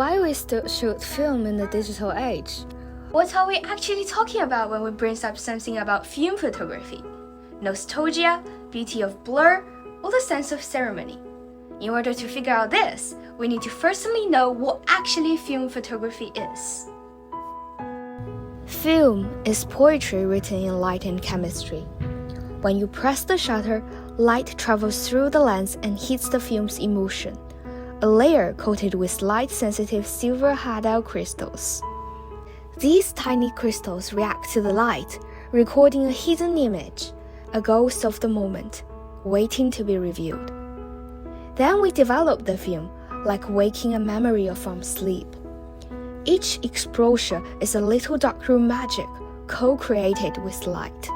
why we still shoot film in the digital age? What are we actually talking about when we bring up something about film photography? Nostalgia, beauty of blur, or the sense of ceremony? In order to figure out this, we need to firstly know what actually film photography is. Film is poetry written in light and chemistry. When you press the shutter, light travels through the lens and hits the film's emulsion, a layer coated with light-sensitive silver Hadal crystals. These tiny crystals react to the light, recording a hidden image, a ghost of the moment, waiting to be revealed. Then we develop the film, like waking a memory from sleep. Each exposure is a little darkroom magic, co-created with light.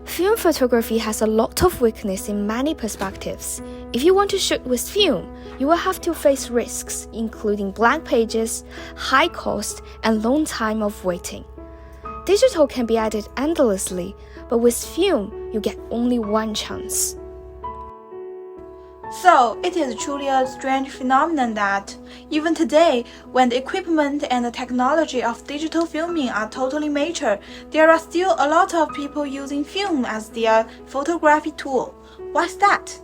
Film photography has a lot of weakness in many perspectives. If you want to shoot with film, you will have to face risks, including blank pages, high cost, and long time of waiting. Digital can be added endlessly, but with film, you get only one chance. So, it is truly a strange phenomenon that, even today, when the equipment and the technology of digital filming are totally mature, there are still a lot of people using film as their photography tool. Why's that?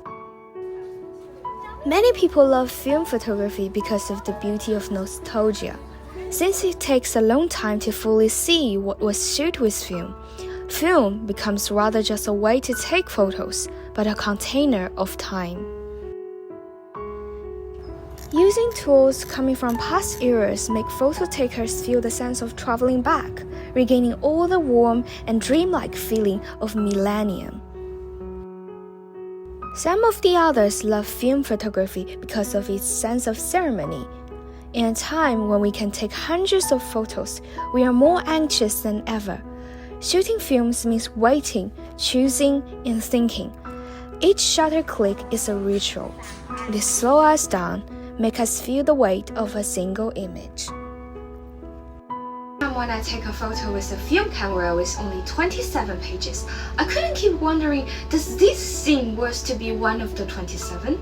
Many people love film photography because of the beauty of nostalgia. Since it takes a long time to fully see what was shot with film, film becomes rather just a way to take photos, but a container of time. Using tools coming from past eras make photo takers feel the sense of traveling back, regaining all the warm and dreamlike feeling of millennium. Some of the others love film photography because of its sense of ceremony. In a time when we can take hundreds of photos, we are more anxious than ever. Shooting films means waiting, choosing, and thinking. Each shutter click is a ritual. It slows us down, make us feel the weight of a single image. When I take a photo with a film camera with only 27 pages, I couldn't keep wondering, does this seem worth to be one of the 27?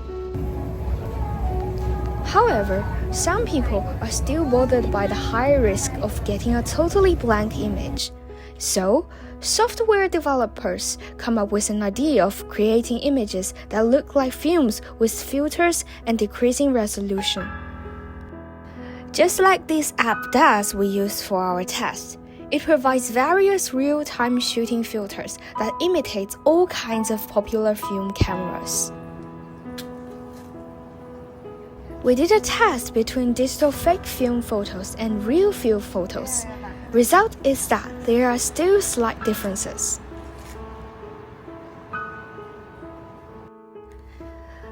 However, some people are still bothered by the high risk of getting a totally blank image. So, software developers come up with an idea of creating images that look like films with filters and decreasing resolution. Just like this app does we use for our test, it provides various real-time shooting filters that imitate all kinds of popular film cameras. We did a test between digital fake film photos and real film photos. Result is that there are still slight differences.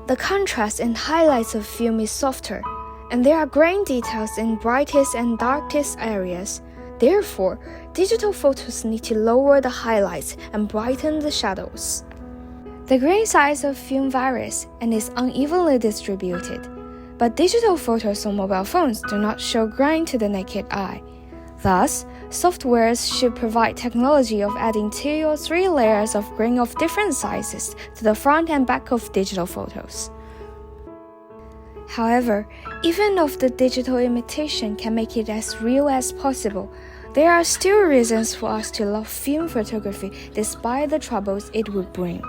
The contrast and highlights of film is softer, and there are grain details in brightest and darkest areas. Therefore, digital photos need to lower the highlights and brighten the shadows. The grain size of film varies and is unevenly distributed, but digital photos on mobile phones do not show grain to the naked eye. Thus, softwares should provide technology of adding 2 or 3 layers of grain of different sizes to the front and back of digital photos. However, even if the digital imitation can make it as real as possible, there are still reasons for us to love film photography despite the troubles it would bring.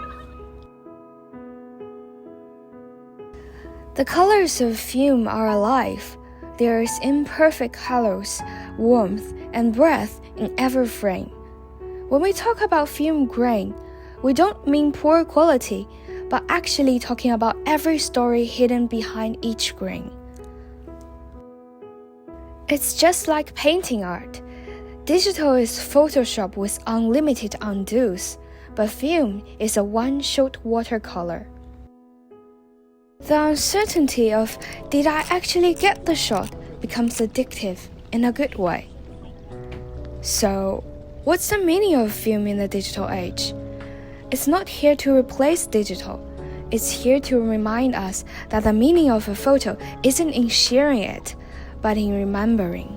The colors of film are alive. There is imperfect colors, warmth, and breadth in every frame. When we talk about film grain, we don't mean poor quality, but actually talking about every story hidden behind each grain. It's just like painting art. Digital is Photoshop with unlimited undos, but film is a one-shot watercolor. The uncertainty of did I actually get the shot becomes addictive in a good way. So, what's the meaning of film in the digital age? It's not here to replace digital. It's here to remind us that the meaning of a photo isn't in sharing it, but in remembering.